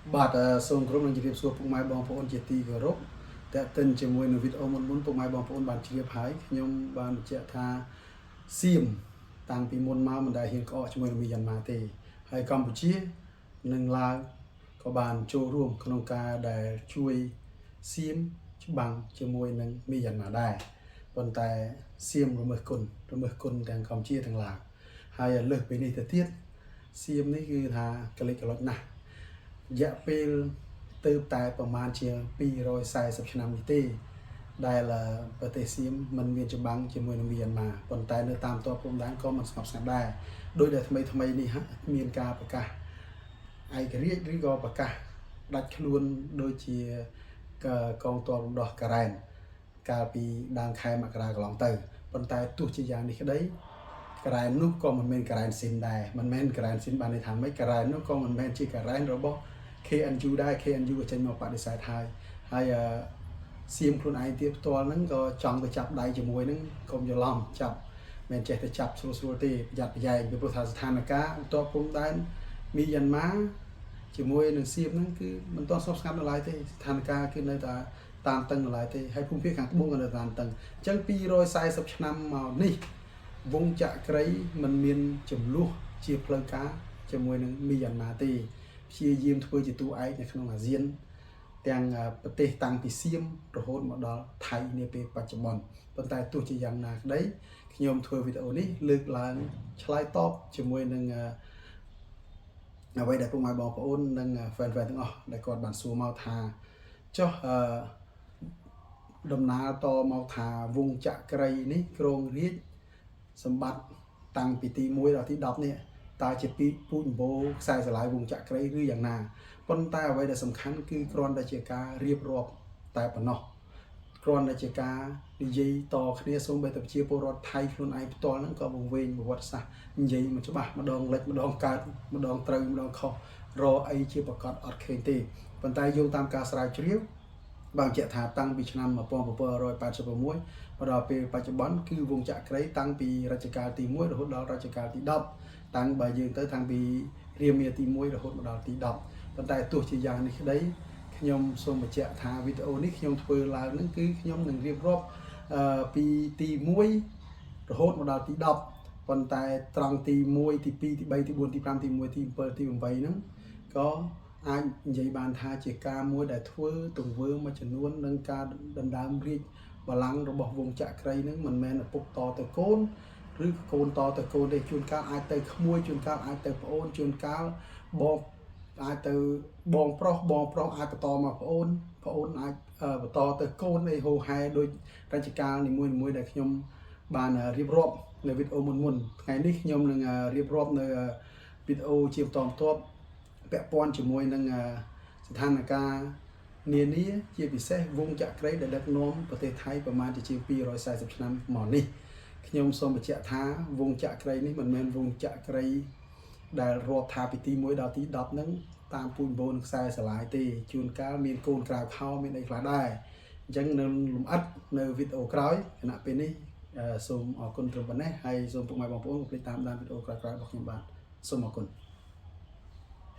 បាទសូមគោរពនឹងជម្រាបសួរពុកម៉ែបងប្អូនជាទីគោរពតេតិនជាមួយនៅវីដេអូមុនពុកម៉ែបងប្អូនបានជ្រាបហើយខ្ញុំបានបញ្ជាក់ថាសៀមតាំងពីមុនមកមិនដែលហ៊ានក្អកជាមួយនឹងមីយ៉ាន់ម៉ាទេហើយកម្ពុជានិងឡាវក៏បានចូលរួមក្នុងការដែលជួយសៀមច្បាំងជាមួយនឹងមីយ៉ាន់ម៉ាដែរប៉ុន្តែសៀមរមើសគុណទាំងកម្ពុជាទាំងឡាវហើយលើសពីនេះទៅទៀតសៀមនេះគឺថាកលិចកលុចណាស់រយៈពេលទៅតែប្រមាណជា240ឆ្នាំនេះទេដែលប្រទេសសៀមមិនមានច្បាំងជាមួយនឹងមីយ៉ាន់ម៉ាប៉ុន្តែនៅតាមតបព្រំដែនក៏មិនស្ងប់ស្ងាត់ដែរដោយដែលថ្មីនេះមានការប្រកាសឯករាជ្យឬក៏ប្រកាសដាច់ខ្លួនដូចជាកងទ័ពរំដោះការ៉ែនកាលពីដើមខែមករាកន្លងទៅប៉ុន្តែទោះជាយ៉ាងនេះក្តីការ៉ែននោះក៏មិនមែនការ៉ែនស៊ីនដែរមិនមែនការ៉ែនស៊ីនបានន័យថាម៉េចការ៉ែននោះក៏មិនមែនជាការ៉ែនរបស់ KNU ដែរ KNU ក៏ចេញមកបដិសេធហើយសៀមខ្លួនឯងទៀតផ្ទាល់ហ្នឹងក៏ចង់ទៅចាប់ដៃជាមួយហ្នឹងកុំច្រឡំចាប់មិនចេះទៅចាប់ស្រួលទេប្រយ័ត្នប្រយែងពីព្រោះថាស្ថានភាពបន្ទាប់ព្រំដែនមីយ៉ាន់ម៉ាជាមួយនឹងសៀមហ្នឹងគឺមិនទាន់ស្ងប់ស្ងាត់នៅឡើយទេស្ថានភាពគឺនៅតែតាមតឹងនៅឡើយទេហើយភូមិភាគខាងត្បូងក៏នៅតាមតឹងអញ្ចឹង240ឆ្នាំមកនេះវងចក្រីមិនមានចំនួនជាផ្លូវការជាមួយនឹងមីយ៉ាន់ម៉ាទេព្យាយាមធ្វើជាតួឯកនៅក្នុងអាស៊ានទាំងប្រទេសតាំងពីសៀមរហូតមកដល់ថៃនាពេលបច្ចុប្បន្នប៉ុន្តែទោះជាយ៉ាងណាក្តីខ្ញុំធ្វើវីដេអូនេះលើកឡើងឆ្លើយតបជាមួយនឹងអ្វីដែលពុកម៉ែបងប្អូននិង fan ទាំងអស់ដែលគាត់បានសួរមកថាចុះដំណើរតមកថាវងចក្រីនេះគ្រងរាជសម្បត្តិតាំងពីទី1ដល់ទី10នេះតើជាពីពូជអម្បូរខ្សែស្រឡាយវងចក្រីឬយ៉ាងណាប៉ុន្តែអ្វីដែលសំខាន់គឺគ្រាន់តែជាការរៀបរាប់តែប៉ុណ្ណោះគ្រាន់តែជាការនិយាយតគ្នាសូម្បីតែប្រជាពលរដ្ឋថៃខ្លួនឯងផ្ទាល់ហ្នឹងក៏វង្វេងប្រវត្តិសាស្ត្រនិយាយមិនច្បាស់ម្ដងលិចម្ដងកើតម្ដងត្រូវម្ដងខុសរអីជាប្រកាសអត់ឃើញទេប៉ុន្តែយោងតាមការស្រាវជ្រាវបានបញ្ជាក់ថាតាំងពីឆ្នាំ1786មកដល់ពេលបច្ចុប្បន្នគឺវងចក្រីតាំងពីរជ្ជកាលទី1រហូតដល់រជ្ជកាលទី10តាំងបើយើងទៅតាំងពីរាមាទី1រហូតមកដល់ទី10ប៉ុន្តែទោះជាយ៉ាងនេះក្តីខ្ញុំសូមបញ្ជាក់ថាវីដេអូនេះខ្ញុំធ្វើឡើងនឹងគឺខ្ញុំនឹងរៀបរាប់ពីទី1រហូតមកដល់ទី10ប៉ុន្តែត្រង់ទី1ទី2ទី3ទី4ទី5ទី1ទី7ទី8ហ្នឹងក៏អាចនិយាយបានថាជាការមួយដែលធ្វើទង្វើមួយចំនួននឹងការដណ្ដើមរាជបល្ល័ង្ករបស់វងចក្រីនឹងមិនមែនឪពុកតទៅកូនឬកូនតទៅកូនទេជួនកាលអាចទៅក្មួយជួនកាលអាចទៅប្អូនជួនកាលបងអាចទៅបងប្រុសអាចបន្តមកប្អូនអាចបន្តទៅកូនអីហូហែដោយរជ្ជកាលនីមួយដែលខ្ញុំបានរៀបរាប់នៅវីដេអូមុនថ្ងៃនេះខ្ញុំនឹងរៀបរាប់នៅវីដេអូជាបន្តបន្ទាប់ពាក់ព័ន្ធជាមួយនឹងស្ថានភាពនានាជាពិសេសវងចក្រីដែលដឹកនាំប្រទេសថៃប្រមាណជា240ឆ្នាំមកនេះខ្ញុំសូមបញ្ជាក់ថាវងចក្រីនេះមិនមែនវងចក្រីដែលរាប់ថាពីទី1ដល់ទី10ហ្នឹងតាមពូជអម្បូរនឹងខ្សែស្រឡាយទេជួនកាលមានកូនក្រៅខោមានអីខ្លះដែរអញ្ចឹងនៅលំអិតនៅវីដេអូក្រោយគណៈពេលនេះសូមអរគុណត្រឹមប៉ុណ្ណេះហើយសូមពុកម៉ែបងប្អូនកុំភ្លេចតាមដានវីដេអូក្រោយៗរបស់ខ្ញុំបាទសូមអរគុណ